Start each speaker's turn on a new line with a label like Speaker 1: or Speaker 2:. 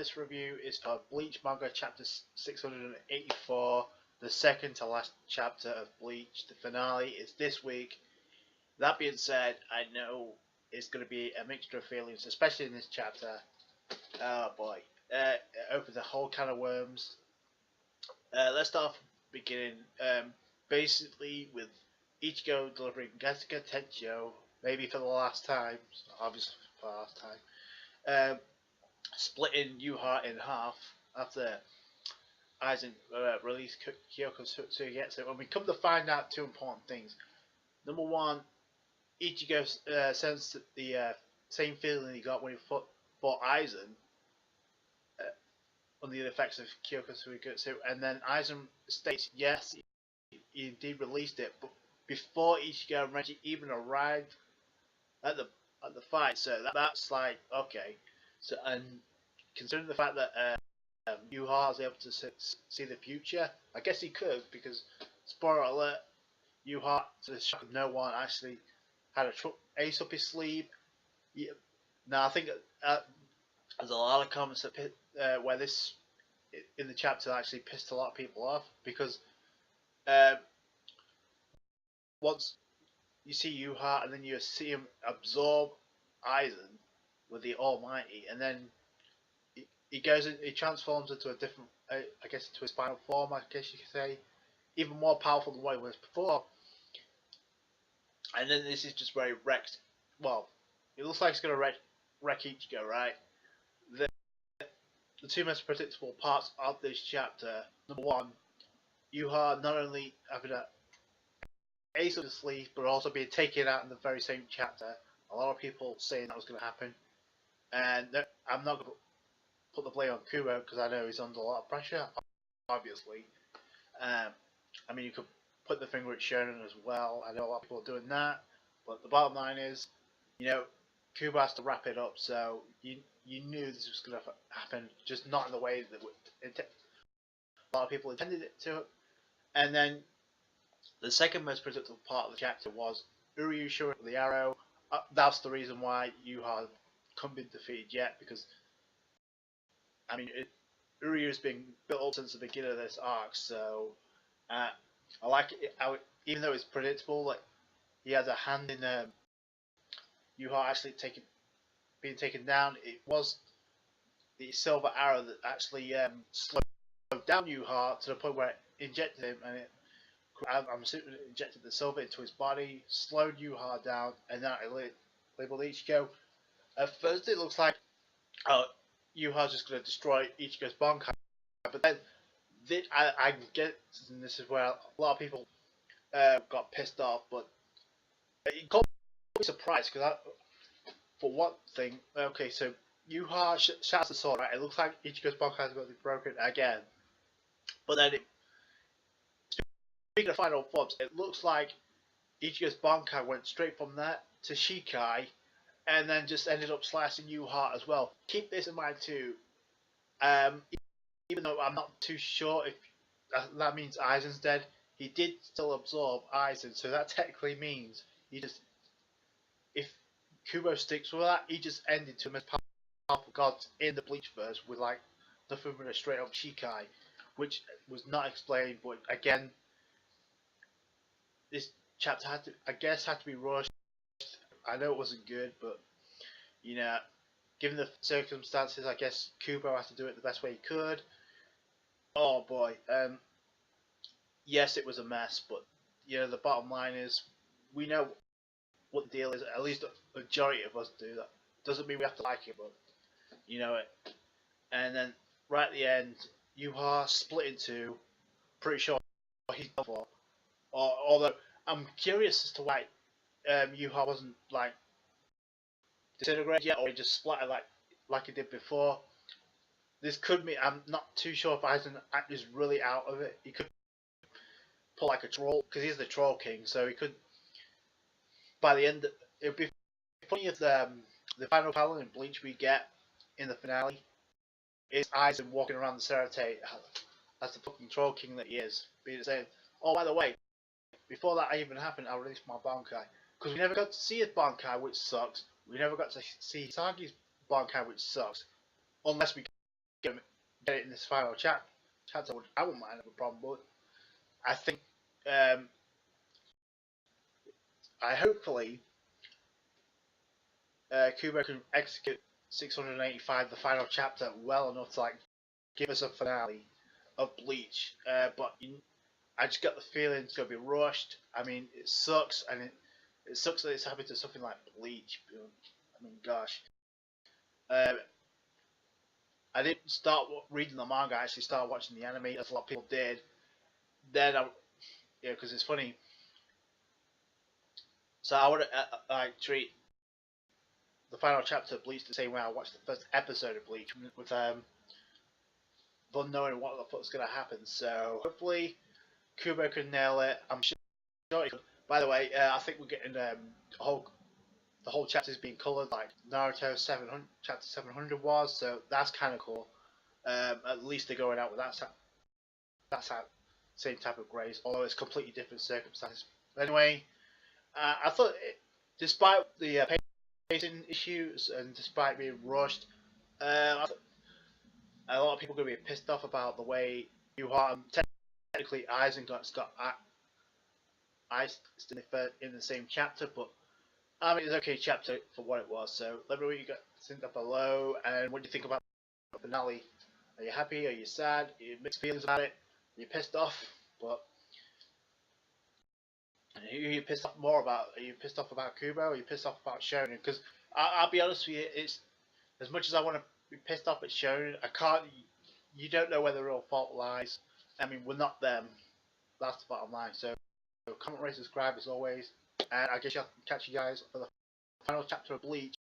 Speaker 1: this review is for Bleach Manga chapter 684, the second to last chapter of Bleach. The finale is this week. That being said, I know it's going to be a mixture of feelings, especially in this chapter. Oh boy, it opens a whole can of worms. Let's start from the beginning. Basically, with Ichigo delivering Gattaca Tencho, maybe for the last time, obviously for the last time. Splitting Yuha in half after Aizen released Kyoko Suigetsu. And we come to find out two important things. Number one, Ichigo sensed the same feeling he got when he fought Aizen under the effects of Kyoko Suigetsu. And then Aizen states, yes, he indeed released it, but before Ichigo and Renji even arrived at the fight. So that's like, okay. So, and considering the fact that Yuha is able to see the future, I guess he could, because, spoiler alert, Yuha, to the shock of no one, actually had a ace up his sleeve. Yeah. Now, I think there's a lot of comments that where this, in the chapter, actually pissed a lot of people off, because once you see Yuha, and then you see him absorb Aizen with the Almighty, and then he goes in, he transforms into a different, I guess, into his final form, I guess you could say, even more powerful than what he was before. And then this is just where he wrecks. Well, it looks like it's going to wreck Ichigo, right? The two most predictable parts of this chapter. Number one, Yuha not only having an ace of the sleeve, but also being taken out in the very same chapter. A lot of people saying that was going to happen, and I'm not going to put the blame on Kubo because I know he's under a lot of pressure, obviously. I mean, you could put the finger at Shonen as well. I know a lot of people are doing that, but the bottom line is, you know, Kubo has to wrap it up. So you knew this was going to happen, just not in the way that a lot of people intended it to. And then the second most predictable part of the chapter was Uryu showing the arrow. That's the reason why Yuha couldn't be defeated yet, because I mean, Uryu's been built up since the beginning of this arc, so I like it. Even though it's predictable, like he has a hand in Yuha actually being taken down. It was the silver arrow that actually slowed down Yuha to the point where it injected him, and I'm assuming it injected the silver into his body, slowed Yuha down, and then it labeled Ichigo. At first, it looks like Yuha's just going to destroy Ichigo's Bankai, but then I get, and this is where a lot of people got pissed off, but it got me surprised, because for one thing, okay, so Yuha shouts the sword, right? It looks like Ichigo's Bankai is going to be broken again, but then speaking of final forms, it looks like Ichigo's Bankai went straight from that to Shikai, and then just ended up slicing Yuha as well. Keep this in mind too. Even though I'm not too sure if that means Aizen's dead, he did still absorb Aizen, so that technically means if Kubo sticks with that, he just ended to the most powerful gods in the Bleachverse with like nothing but a straight up Shikai, which was not explained. But again, this chapter had to be rushed. I know it wasn't good, but you know, given the circumstances, I guess Kubo had to do it the best way he could. Oh boy, yes, it was a mess, but you know, the bottom line is we know what the deal is. At least the majority of us do. That doesn't mean we have to like it, but you know it. And then right at the end, Yuha split in two. Pretty sure he's done for. Although I'm curious as to why Yuha wasn't like disintegrated yet, or he just splattered like he did before. This could be, I'm not too sure if Aizen is really out of it. He could pull like a troll, because he's the Troll King, so he could, by the end, it would be funny if the final battle in Bleach we get in the finale is Aizen walking around the Serate as the fucking Troll King that he is, being saying, oh, by the way, before that even happened, I released my Bankai. Because we never got to see his Bankai, which sucks. We never got to see Sagi's Bankai, which sucks. Unless we get it in this final chapter. I wouldn't mind have a problem, but I think I hopefully Kubo can execute 685, the final chapter, well enough to like give us a finale of Bleach. But I just got the feeling it's gonna be rushed. I mean, it sucks, and it sucks that it's happened to something like Bleach. I mean, gosh. I didn't start reading the manga. I actually started watching the anime, as a lot of people did. Then because it's funny. So I would like treat the final chapter of Bleach the same way I watched the first episode of Bleach, with unknowing what the fuck's gonna happen. So hopefully Kubo can nail it. I'm sure he could. By the way, I think we're getting the whole chapter is being coloured like Naruto 700 chapter 700 was. So that's kind of cool. At least they're going out with that same type of grace, although it's completely different circumstances. But anyway, I thought, despite the pacing issues and despite being rushed, I thought a lot of people are going to be pissed off about the way technically Isenglass got iced in the same chapter, but I mean, it's okay chapter for what it was. So let me know what you got think up below, and what do you think about the finale? Are you happy? Are you sad? Are you mixed feelings about it? Are you pissed off? But who are you pissed off more about? Are you pissed off about Kubo? Or are you pissed off about Shonen? Because I'll be honest with you, it's as much as I want to be pissed off at Shonen, I can't. You don't know where the real fault lies. I mean, we're not them. That's the bottom line. So comment, rate, subscribe as always, and I guess I'll catch you guys for the final chapter of Bleach.